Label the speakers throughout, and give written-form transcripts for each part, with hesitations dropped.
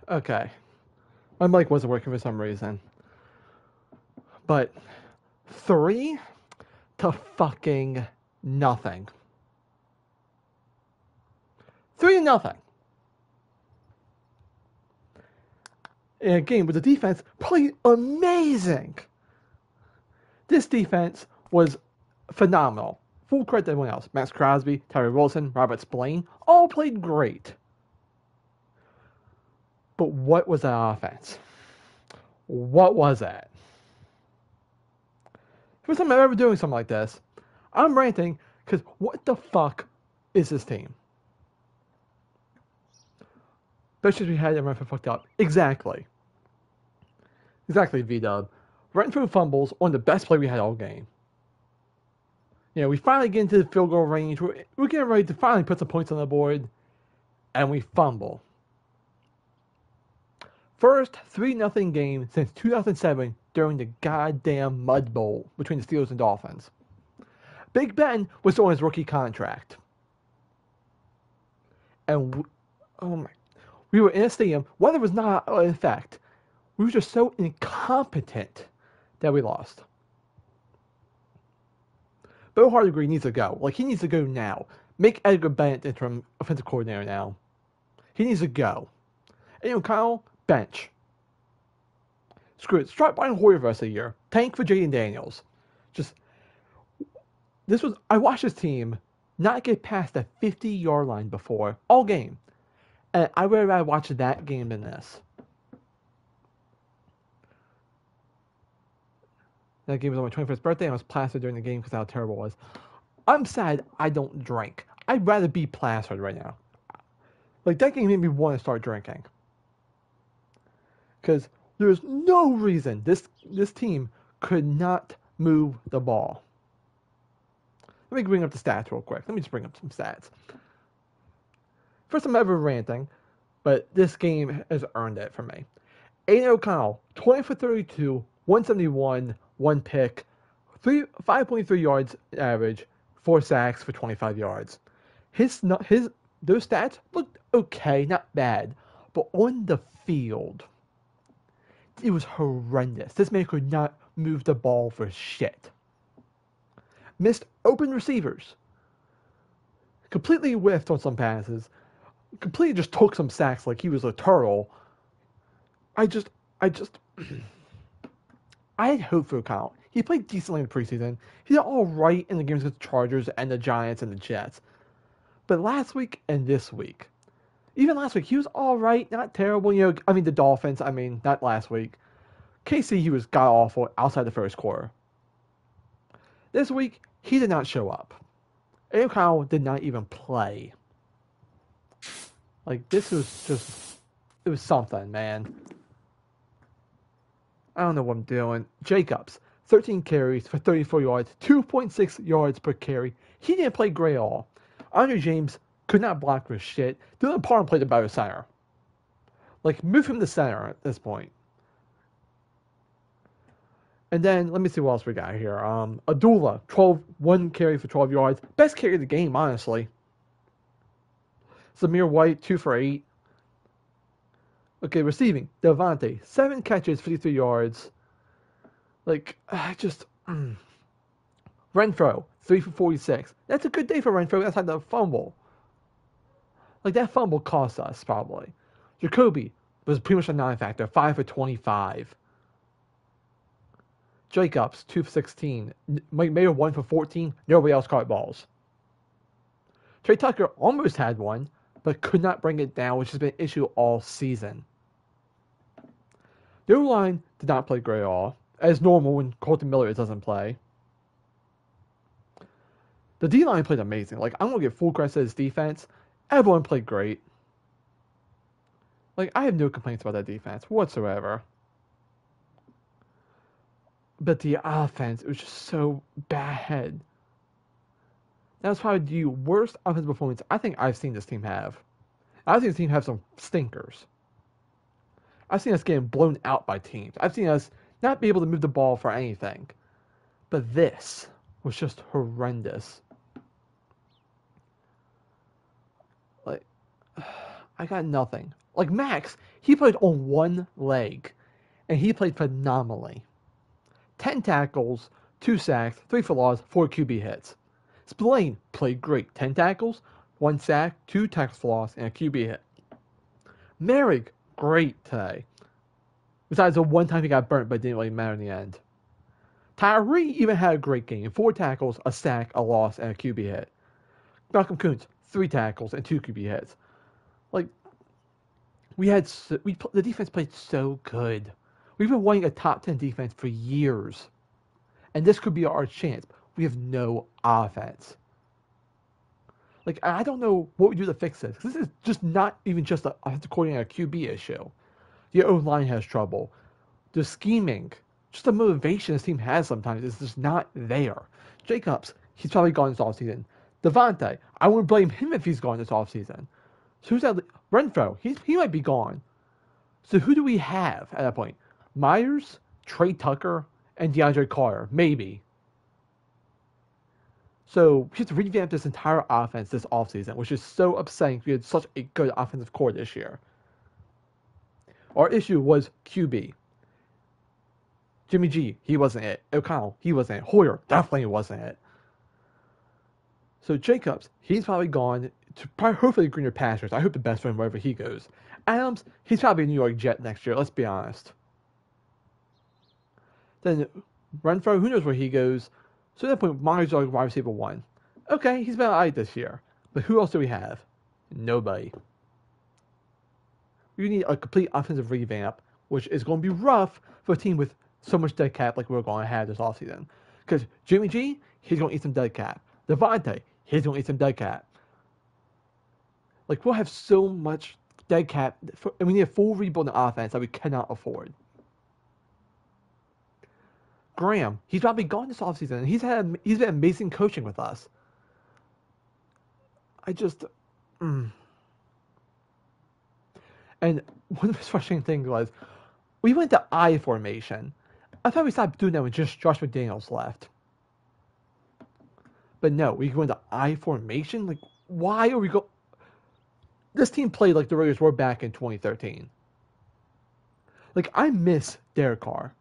Speaker 1: Okay. My mic wasn't working for some reason. But 3 to fucking nothing. 3 to nothing. In a game where the defense played amazing. This defense was phenomenal. Full credit to everyone else. Max Crosby, Terry Wilson, Robert Spillane, all played great. But what was that offense? What was that? First time I'm ever doing something like this. I'm ranting because what the fuck is this team? Best we had and Renfro fucked up. Exactly, V-Dub. Renfro fumbles, one of the best play we had all game. You know, we finally get into the field goal range. We're getting ready to finally put some points on the board, and we fumble. First 3-0 game since 2007 during the goddamn Mud Bowl between the Steelers and Dolphins. Big Ben was on his rookie contract. And, we were in a stadium. Weather was not in effect. We were just so incompetent that we lost. Bo Hardegree needs to go. Like, he needs to go now. Make Edgar Bennett interim offensive coordinator now. He needs to go. And Kyle, bench. Screw it. Start Brian Hoyer the rest of the year. Tank for Jaden Daniels. I watched this team not get past the 50-yard line before all game. And I would rather watch that game than this. That game was on my 21st birthday. I was plastered during the game because how terrible it was. I'm sad I don't drink. I'd rather be plastered right now. Like, that game made me want to start drinking. Because there's no reason this team could not move the ball. Let me bring up the stats real quick. Let me just bring up some stats. First time ever ranting, but this game has earned it for me. Aiden O'Connell, 20 for 32, 171, 1 pick, 5.3 yards average, 4 sacks for 25 yards. Those stats looked okay, not bad, but on the field, it was horrendous. This man could not move the ball for shit. Missed open receivers. Completely whiffed on some passes. Completely just took some sacks like he was a turtle. I had hope for Kyle. He played decently in the preseason. He did all right in the games against the Chargers and the Giants and the Jets. But last week and this week, even last week, he was all right, not terrible. The Dolphins. Not last week. KC, he was god awful outside the first quarter. This week, he did not show up. Aiden Kyle did not even play. Like, this was just, it was something, man. I don't know what I'm doing. Jacobs, 13 carries for 34 yards, 2.6 yards per carry. He didn't play great at all. Andre James could not block for shit. Dylan Parham played the better center. Like, move him to center at this point. And then, let me see what else we got here. Abdullah, 1 carry for 12 yards. Best carry of the game, honestly. Zamir White, 2 for 8. Okay, receiving. Devontae, 7 catches, 53 yards. Renfro, 3 for 46. That's a good day for Renfro outside the fumble. Like, that fumble cost us, probably. Jacoby was pretty much a non-factor, 5 for 25. Jacobs, 2 for 16. Mayer, 1 for 14. Nobody else caught balls. Trey Tucker almost had one, but could not bring it down, which has been an issue all season. The O-line did not play great at all, as normal when Colton Miller doesn't play. The D-line played amazing. Like, I'm going to give full credit to his defense. Everyone played great. Like, I have no complaints about that defense whatsoever. But the offense, it was just so bad. That was probably the worst offensive performance I think I've seen this team have. I've seen this team have some stinkers. I've seen us getting blown out by teams. I've seen us not be able to move the ball for anything. But this was just horrendous. Like, I got nothing. Like Max, he played on one leg, and he played phenomenally. 10 tackles, 2 sacks, 3 for loss, 4 QB hits. Spillane played great. 10 tackles, 1 sack, 2 tackles for loss, and a QB hit. Merrick, great today. Besides the one time he got burnt, but it didn't really matter in the end. Tyree even had a great game. 4 tackles, a sack, a loss, and a QB hit. Malcolm Kuntz, 3 tackles and 2 QB hits. Like, the defense played so good. We've been wanting a top 10 defense for years. And this could be our chance. We have no offense. Like, I don't know what we do to fix this. This is just not even just a offensive coordinator QB issue. The O-line has trouble. The scheming, just the motivation this team has sometimes is just not there. Jacobs, he's probably gone this offseason. Devontae, I wouldn't blame him if he's gone this offseason. So who's that? Renfro, he might be gone. So who do we have at that point? Myers, Trey Tucker, and DeAndre Carter, maybe. So we have to revamp this entire offense this offseason, which is so upsetting. We had such a good offensive core this year. Our issue was QB. Jimmy G, he wasn't it. O'Connell, he wasn't it. Hoyer, definitely wasn't it. So Jacobs, he's probably gone to hopefully greener pastures. I hope the best for him wherever he goes. Adams, he's probably a New York Jet next year, let's be honest. Then Renfro, who knows where he goes. So at that point, Myers is wide receiver 1. Okay, he's been alright this year. But who else do we have? Nobody. We need a complete offensive revamp, which is going to be rough for a team with so much dead cap like we're going to have this offseason. Because Jimmy G, he's going to eat some dead cap. Devontae, he's going to eat some dead cap. Like, we'll have so much dead cap, and we need a full rebuild in offense that we cannot afford. Graham, he's probably gone this offseason, and he's been amazing coaching with us. And one of the frustrating things was, we went to I formation. I thought we stopped doing that when just Josh McDaniels left. But no, we went to I formation? Like, why are we go? This team played like the Raiders were back in 2013. Like, I miss Derek Carr.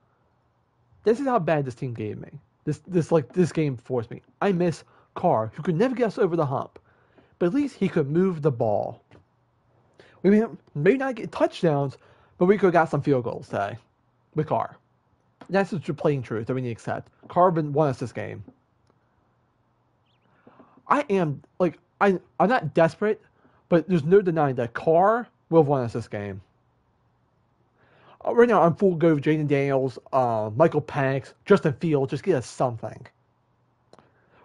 Speaker 1: This is how bad this team gave me. This game forced me. I miss Carr, who could never get us over the hump. But at least he could move the ball. We may not get touchdowns, but we could have got some field goals today with Carr. That's just the plain truth that we need to accept. Carr won us this game. I'm not desperate, but there's no denying that Carr will have won us this game. Right now, I'm full go with Jaden Daniels, Michael Penix, Justin Fields. Just get us something.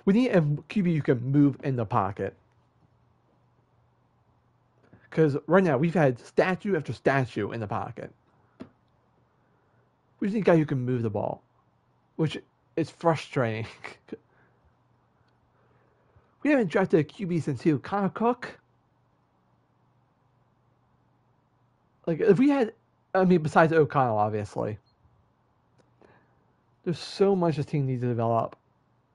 Speaker 1: We need a QB who can move in the pocket. Because right now, we've had statue after statue in the pocket. We just need a guy who can move the ball, which is frustrating. We haven't drafted a QB since who? Connor Cook? Like, if we had, besides O'Connell, obviously. There's so much this team needs to develop.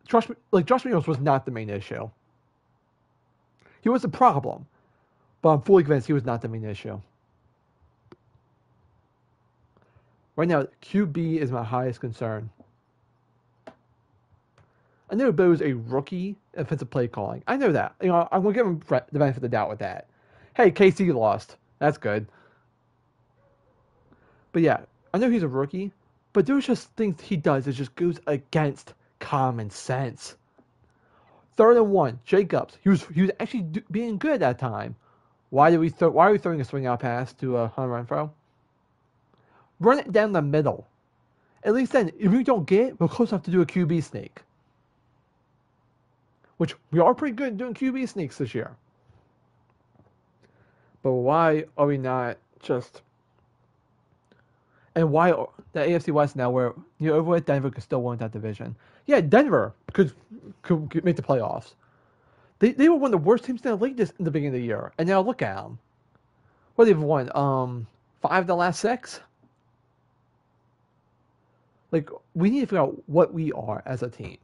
Speaker 1: Josh McDaniels was not the main issue. He was the problem. But I'm fully convinced he was not the main issue. Right now, QB is my highest concern. I know Bo's a rookie offensive play calling. I know that. I'm going to give him the benefit of the doubt with that. Hey, KC lost. That's good. But yeah, I know he's a rookie, but there's just things he does that just goes against common sense. 3rd and 1, Jacobs. He was actually being good at that time. Why are we throwing a swing out pass to Hunter Renfro? Run it down the middle. At least then, if we don't get it, we're close enough to do a QB sneak. Which we are pretty good at doing QB sneaks this year. But why are we not just? And why the AFC West now, where over at Denver could still win that division? Yeah, Denver could make the playoffs. They were one of the worst teams in the league in the beginning of the year, and now look at them. What they've won? 5 of the last 6. Like, we need to figure out what we are as a team.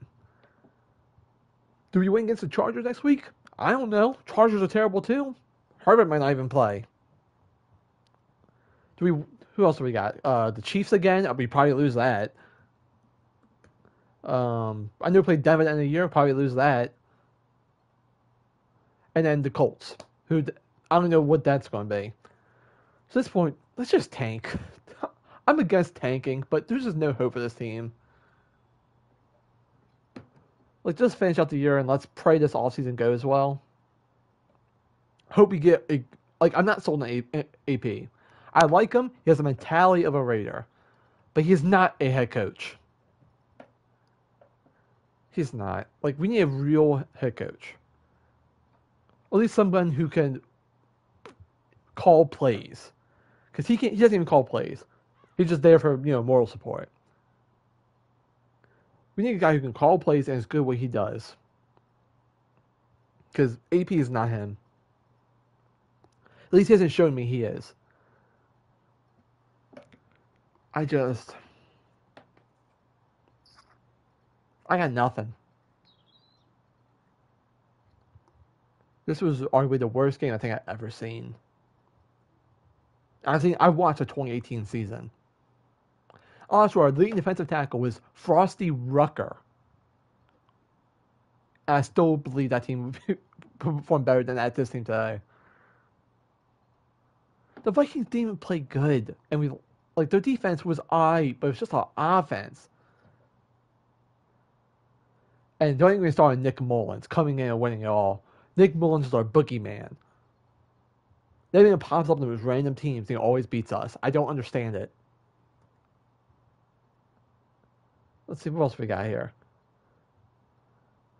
Speaker 1: Do we win against the Chargers next week? I don't know. Chargers are terrible too. Herbert might not even play. Who else do we got? The Chiefs again. We probably lose that. I know we played Devin in a year. Probably lose that. And then the Colts, who I don't know what that's going to be. So at this point, let's just tank. I'm against tanking, but there's just no hope for this team. Like, just finish out the year and let's pray this offseason goes well. Hope we get a... Like, I'm not sold on AP. I like him. He has the mentality of a Raider. But he's not a head coach. He's not. Like, we need a real head coach. At least someone who can call plays. Because he doesn't even call plays. He's just there for, moral support. We need a guy who can call plays and is good at what he does. Because AP is not him. At least he hasn't shown me he is. I got nothing. This was arguably the worst game I think I've ever seen. I watched the 2018 season. Also, our leading defensive tackle was Frosty Rucker. And I still believe that team would perform better than this team today. The Vikings didn't even play good, and their defense was alright, but it was just our offense. And don't even start on Nick Mullins coming in and winning it all. Nick Mullins is our boogeyman. That even pops up in those random teams and always beats us. I don't understand it. Let's see what else we got here.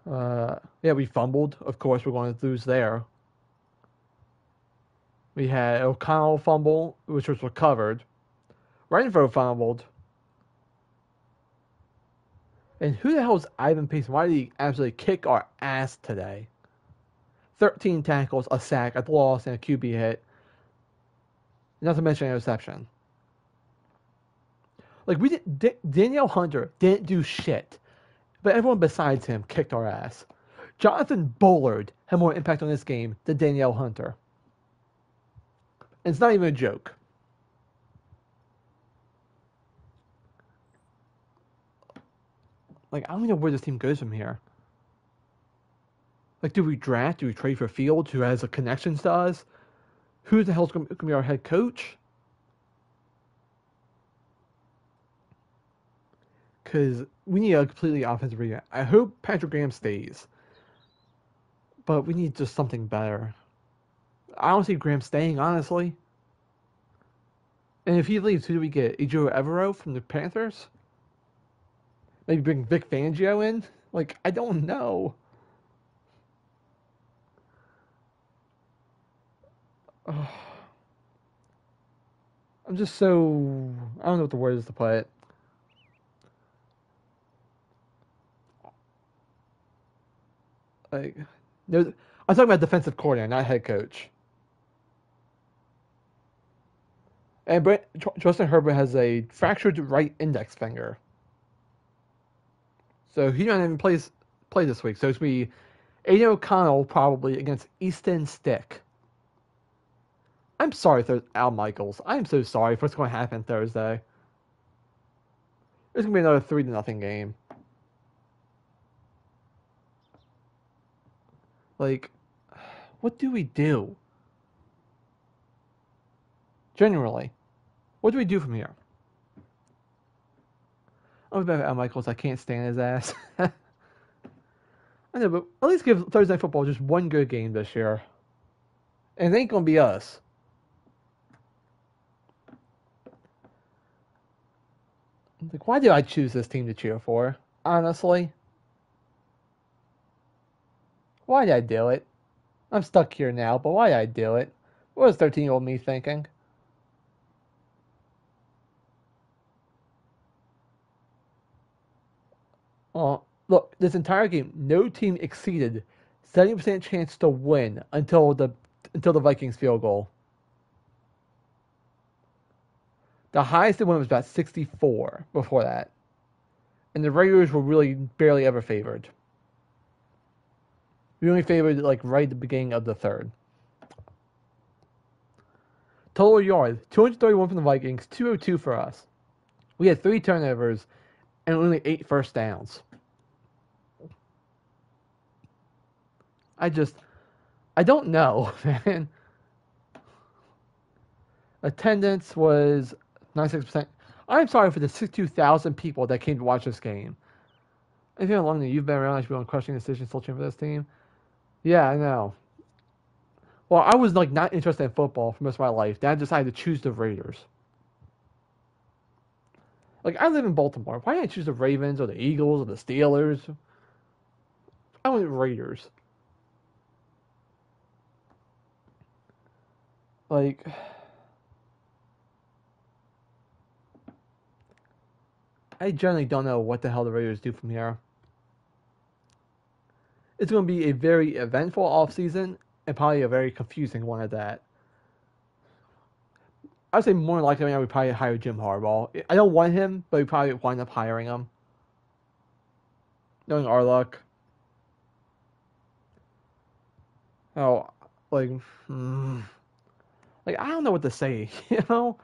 Speaker 1: Yeah, we fumbled. Of course, we're going to lose there. We had O'Connell fumble, which was recovered. Renfro fumbled. And who the hell is Ivan Pace? Why did he absolutely kick our ass today? 13 tackles, a sack, a loss, and a QB hit. Not to mention an interception. Like, Danielle Hunter didn't do shit. But everyone besides him kicked our ass. Jonathan Bullard had more impact on this game than Danielle Hunter. And it's not even a joke. Like, I don't know where this team goes from here. Like, do we draft? Do we trade for Fields, who has a connections to us? Who the hell's going to be our head coach? Because we need a completely offensive revamp. I hope Patrick Graham stays. But we need just something better. I don't see Graham staying, honestly. And if he leaves, who do we get? Ejiro Evero from the Panthers? Maybe bring Vic Fangio in? Like, I don't know. Oh. I'm just so... I don't know what the word is to put it. Like, no, I'm talking about defensive coordinator, not head coach. And Justin Herbert has a fractured right index finger. So he don't even play this week. So it's going to be Aiden O'Connell probably against Easton Stick. I'm sorry, Al Michaels. I'm so sorry for what's going to happen Thursday. It's going to be another 3-0 game. Like, what do we do? Generally, what do we do from here? I'm about Al Michaels. I can't stand his ass. I know, but at least give Thursday Night Football just one good game this year. And it ain't going to be us. Like, why did I choose this team to cheer for? Honestly. Why did I do it? I'm stuck here now, but why did I do it? What was 13-year-old me thinking? Look, this entire game, no team exceeded 70% chance to win until the Vikings field goal. The highest they went was about 64 before that. And the Raiders were really barely ever favored. We only favored, like, right at the beginning of the third. Total yards, 231 from the Vikings, 202 for us. We had 3 turnovers and only 8 first downs. I don't know, man. Attendance was 96%. I'm sorry for the 62,000 people that came to watch this game. If you're long you've been around, I should be on questioning decisions still cheering for this team. Yeah, I know. Well, I was like not interested in football for most of my life. Then I decided to choose the Raiders. Like I live in Baltimore. Why didn't I choose the Ravens or the Eagles or the Steelers? I went Raiders. Like I generally don't know what the hell the Raiders do from here. It's going to be a very eventful offseason and probably a very confusing one at that. I'd say more likely right now we probably hire Jim Harbaugh. I don't want him, but we probably wind up hiring him. Knowing our luck. Oh, like, like I don't know what to say, you know?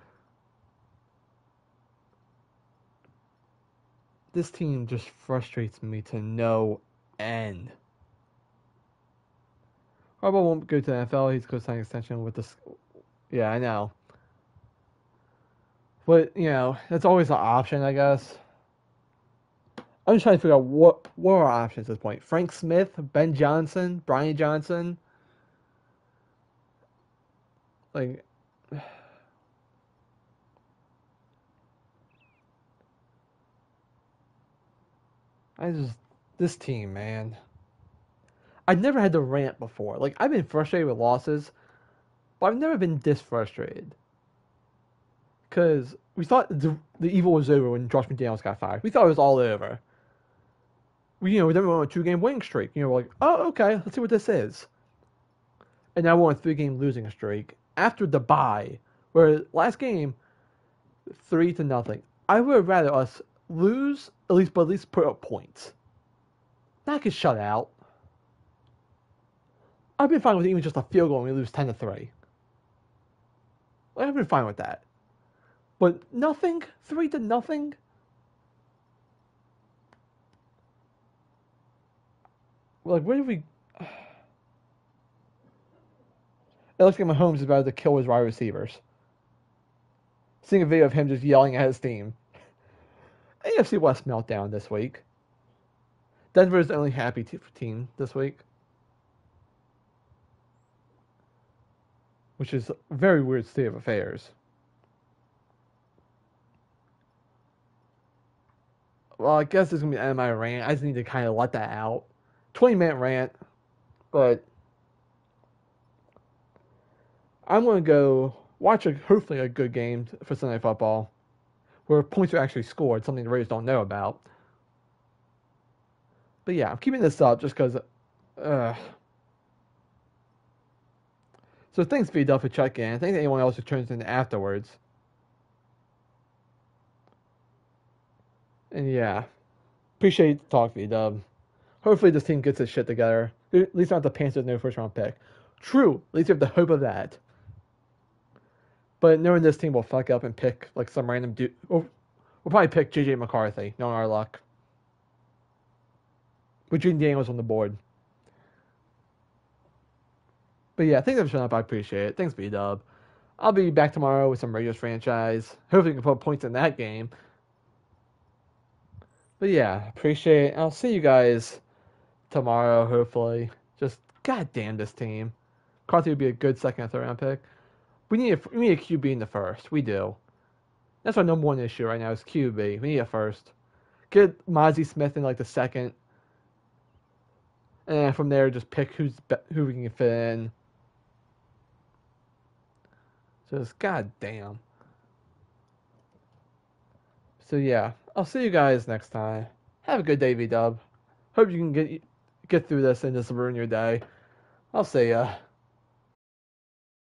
Speaker 1: This team just frustrates me to no end. Harbaugh won't go to the NFL. He's going to sign an extension with this. Yeah, I know. But, you know, that's always an option, I guess. I'm just trying to figure out what are our options at this point. Frank Smith, Ben Johnson, Brian Johnson. Like, this team, man. I've never had to rant before. Like, I've been frustrated with losses, but I've never been this frustrated. Because we thought the evil was over when Josh McDaniels got fired. We thought it was all over. We then we went on a 2-game winning streak. We're like, oh, okay, let's see what this is. And now we're on a 3-game losing streak after the bye, where last game 3-0. I would rather us lose at least put up points. Not get shut out. I've been fine with even just a field goal and we lose 10-3. I've been fine with that. But nothing, 3-0. Like, where did we? It looks like Mahomes is about to kill his wide receivers. Seeing a video of him just yelling at his team. AFC West meltdown this week. Denver is the only happy team this week. Which is a very weird state of affairs. Well, I guess this is going to be the end of my rant. I just need to kind of let that out. 20-minute rant. But I'm going to go watch hopefully a good game for Sunday football. Where points are actually scored. Something the Raiders don't know about. But yeah, I'm keeping this up just because... So thanks, VW, for checking in. Thanks to anyone else who turns in afterwards. And yeah, appreciate the talk, VW. Hopefully this team gets its shit together. At least not the Panthers no first round pick. True, at least we have the hope of that. But knowing this team will fuck up and pick like some random dude, we'll probably pick JJ McCarthy, knowing our luck. With Gene Daniels on the board. But yeah, thanks for showing up. I appreciate it. Thanks, B-Dub. I'll be back tomorrow with some Raiders franchise. Hopefully we can put points in that game. But yeah, appreciate it. I'll see you guys tomorrow, hopefully. Just, goddamn this team. Carthy would be a good second or third round pick. We need a QB in the first. We do. That's our number one issue right now is QB. We need a first. Get Mozzie Smith in like the second. And from there, just pick who we can fit in. Just goddamn. So yeah, I'll see you guys next time. Have a good day, V-Dub. Hope you can get through this and just ruin your day. I'll see ya.